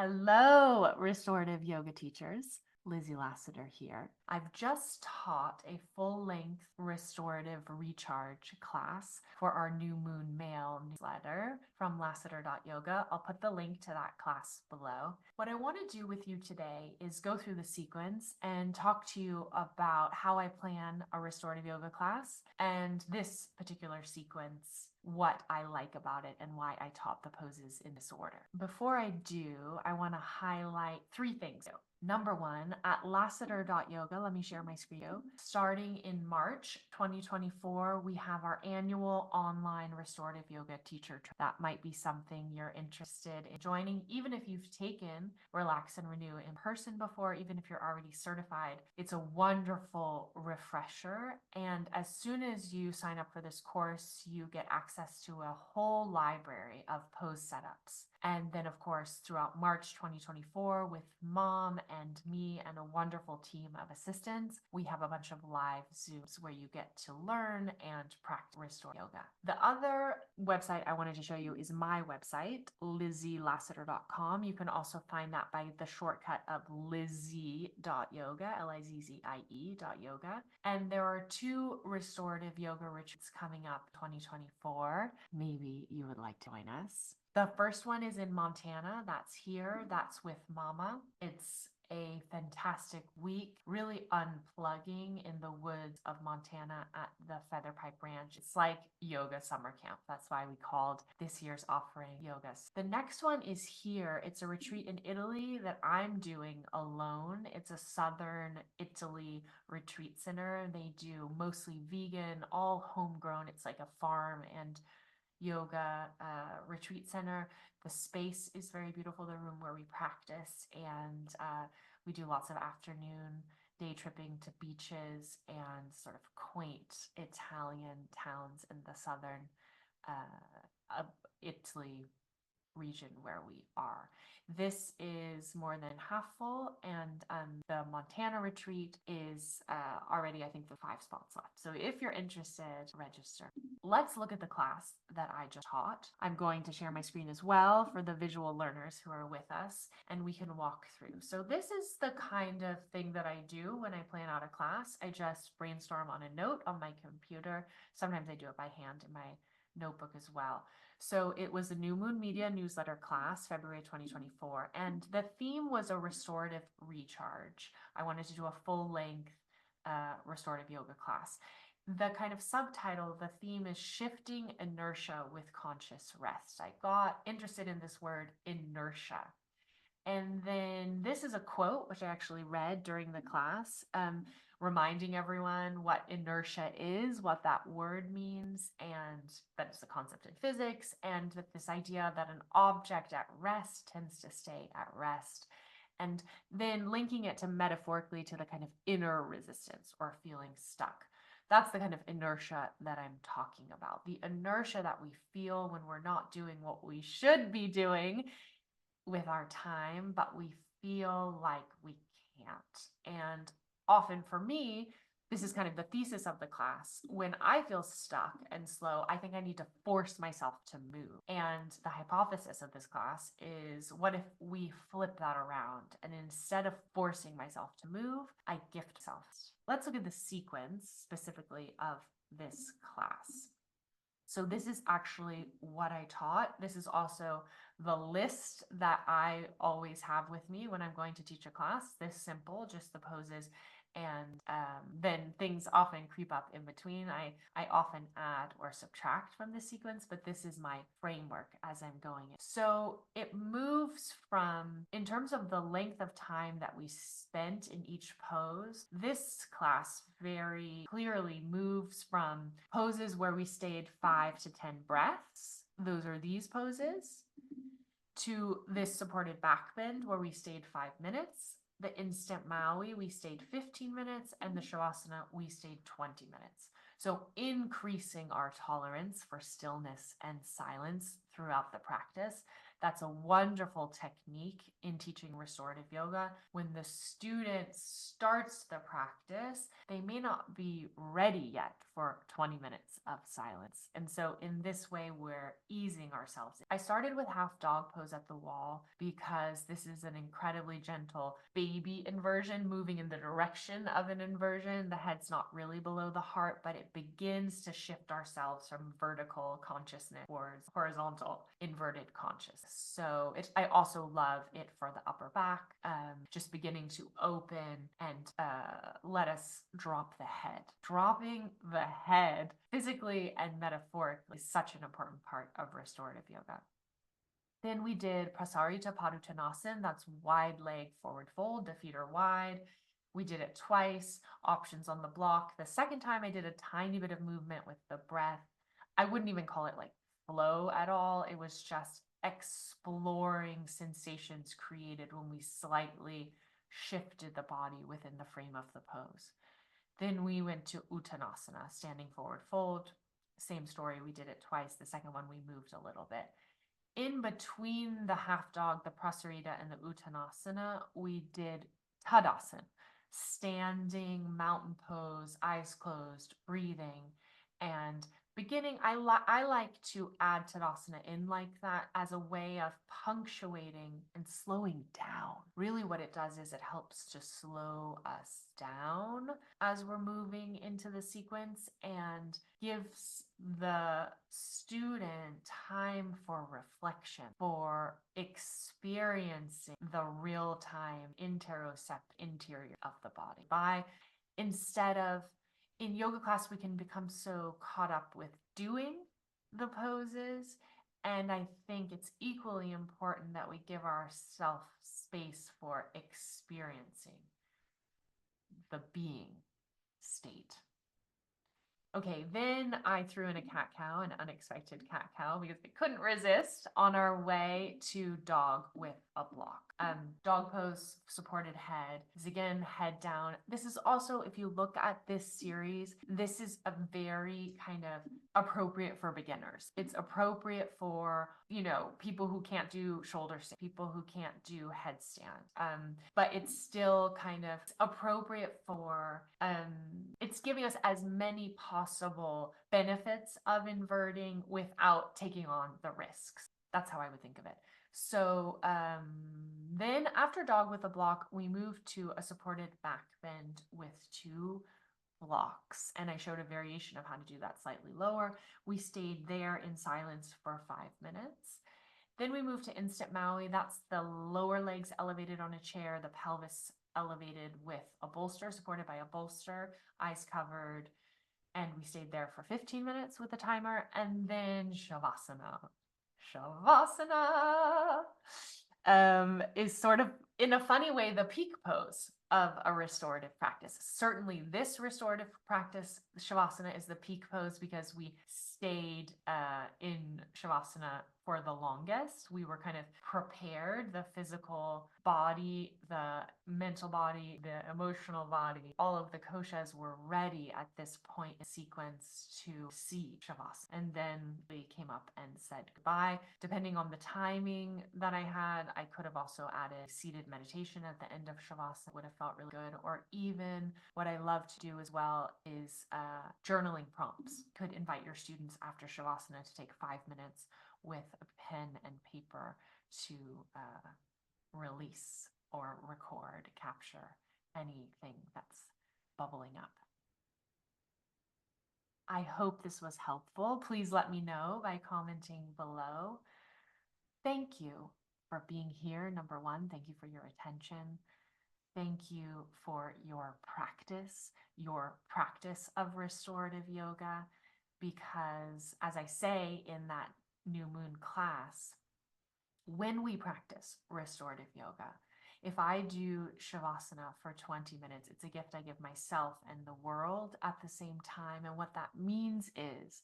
Hello, restorative yoga teachers. Lizzie Lassiter here. I've just taught a full-length restorative recharge class for our New Moon Mail newsletter from Lassiter.yoga. I'll put the link to that class below. What I want to do with you today is go through the sequence and talk to you about how I plan a restorative yoga class and this particular sequence, what I like about it and why I taught the poses in this order. Before I do, I want to highlight three things. Number one, at Lassiter.yoga, let me share my screen. Starting in March 2024, we have our annual online restorative yoga teacher training. That might be something you're interested in joining, even if you've taken Relax and Renew in person before, even if you're already certified. It's a wonderful refresher. And as soon as you sign up for this course, you get access to a whole library of pose setups. And then, of course, throughout March 2024, with Mom and me and a wonderful team of assistants, we have a bunch of live Zooms where you get to learn and practice restore yoga. The other website I wanted to show you is my website, LizzieLassiter.com. You can also find that by the shortcut of Lizzie.yoga, Lizzie.yoga. And there are 2 restorative yoga retreats coming up 2024. Maybe you would like to join us. The first one is in Montana. That's here. That's with Mama. It's a fantastic week, really unplugging in the woods of Montana at the Feather Pipe Ranch. It's like yoga summer camp. That's why we called this year's offering yogas. The next one is here. It's a retreat in Italy that I'm doing alone. It's a Southern Italy retreat center. They do mostly vegan, all homegrown. It's like a farm and yoga retreat center. The space is very beautiful, the room where we practice, and we do lots of afternoon day tripping to beaches and sort of quaint Italian towns in the southern Italy region where we are. This is more than half full, and the Montana retreat is already, I think, the 5 spots left. So if you're interested, register. Let's look at the class that I just taught. I'm going to share my screen as well for the visual learners who are with us, and we can walk through. So this is the kind of thing that I do when I plan out a class. I just brainstorm on a note on my computer. Sometimes I do it by hand in my notebook as well. So it was a New Moon Media newsletter class, February 2024, and the theme was a restorative recharge. I wanted to do a full-length restorative yoga class. The kind of subtitle, the theme is shifting inertia with conscious rest. I got interested in this word inertia. And then this is a quote, which I actually read during the class, reminding everyone what inertia is, what that word means, and that it's a concept in physics, and that this idea that an object at rest tends to stay at rest. And then linking it to metaphorically to the kind of inner resistance or feeling stuck. That's the kind of inertia that I'm talking about. The inertia that we feel when we're not doing what we should be doing with our time, but we feel like we can't. And often for me, this is kind of the thesis of the class. When I feel stuck and slow, I think I need to force myself to move. And the hypothesis of this class is, what if we flip that around? And instead of forcing myself to move, I gift myself. Let's look at the sequence specifically of this class. So this is actually what I taught. This is also the list that I always have with me when I'm going to teach a class. This simple, just the poses, and then things often creep up in between. I often add or subtract from the sequence, but this is my framework as I'm going. So it moves from, in terms of the length of time that we spent in each pose, this class very clearly moves from poses where we stayed 5 to 10 breaths. Those are these poses, to this supported back bend where we stayed 5 minutes. The instant Maui, we stayed 15 minutes, and the Shavasana, we stayed 20 minutes. So increasing our tolerance for stillness and silence throughout the practice. That's a wonderful technique in teaching restorative yoga. When the student starts the practice, they may not be ready yet for 20 minutes of silence. And so in this way, we're easing ourselves. I started with half dog pose at the wall because this is an incredibly gentle baby inversion, moving in the direction of an inversion. The head's not really below the heart, but it begins to shift ourselves from vertical consciousness towards horizontal inverted consciousness. So I also love it for the upper back, just beginning to open and let us drop the head. Dropping the head physically and metaphorically is such an important part of restorative yoga. Then we did Prasarita Paduttanasana, that's wide leg forward fold, the feet are wide. We did it twice, options on the block. The second time I did a tiny bit of movement with the breath. I wouldn't even call it like flow at all. It was just exploring sensations created when we slightly shifted the body within the frame of the pose. Then we went to Uttanasana, standing forward fold. Same story, we did it twice. The second one we moved a little bit. In between the half dog, the Prasarita, and the Uttanasana, we did Tadasana, standing mountain pose, eyes closed, breathing, and beginning. I like to add Tadasana in like that as a way of punctuating and slowing down. Really what it does is it helps to slow us down as we're moving into the sequence and gives the student time for reflection, for experiencing the real-time interocept interior of the body. Instead of in yoga class, we can become so caught up with doing the poses. And I think it's equally important that we give ourselves space for experiencing the being state. Okay, then I threw in a cat-cow, an unexpected cat-cow, because I couldn't resist on our way to dog with a block. Dog pose, supported head, is again, head down. This is also, if you look at this series, this is a very kind of appropriate for beginners. It's appropriate for, people who can't do shoulder stand, people who can't do headstand. But it's still kind of appropriate for, it's giving us as many possible benefits of inverting without taking on the risks. That's how I would think of it. So then after dog with a block, we moved to a supported back bend with 2 blocks. And I showed a variation of how to do that slightly lower. We stayed there in silence for 5 minutes. Then we moved to instant Maui. That's the lower legs elevated on a chair, the pelvis elevated with a bolster, supported by a bolster, eyes covered. And we stayed there for 15 minutes with a timer. And then Shavasana. Shavasana is sort of, in a funny way, the peak pose of a restorative practice. Certainly this restorative practice, Shavasana, is the peak pose because we stayed in Shavasana for the longest. We were kind of prepared, the physical body, the mental body, the emotional body, all of the koshas were ready at this point in sequence to see Shavasana. And then we came up and said goodbye. Depending on the timing that I had, I could have also added seated meditation at the end of Shavasana, would have felt really good. Or even what I love to do as well is journaling prompts. Could invite your students after Shavasana to take 5 minutes with a pen and paper to release or record, capture anything that's bubbling up. I hope this was helpful. Please let me know by commenting below. Thank you for being here, number one. Thank you for your attention. Thank you for your practice of restorative yoga, because as I say in that new moon class, when we practice restorative yoga, if I do Shavasana for 20 minutes, it's a gift I give myself and the world at the same time. And what that means is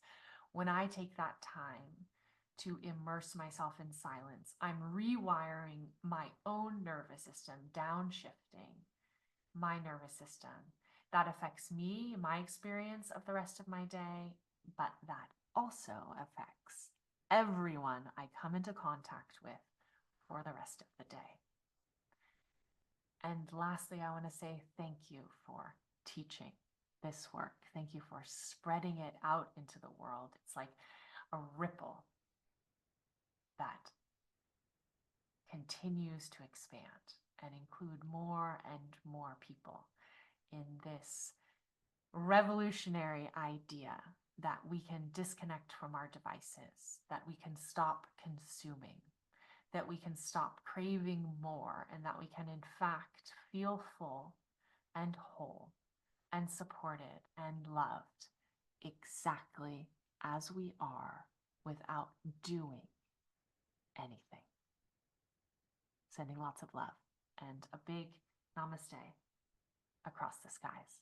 when I take that time to immerse myself in silence, I'm rewiring my own nervous system, downshifting my nervous system. That affects me, my experience of the rest of my day, but that also affects everyone I come into contact with for the rest of the day. And lastly, I want to say thank you for teaching this work. Thank you for spreading it out into the world. It's like a ripple that continues to expand and include more and more people in this revolutionary idea that we can disconnect from our devices, that we can stop consuming, that we can stop craving more, and that we can in fact feel full and whole and supported and loved exactly as we are without doing anything. Sending lots of love and a big namaste across the skies.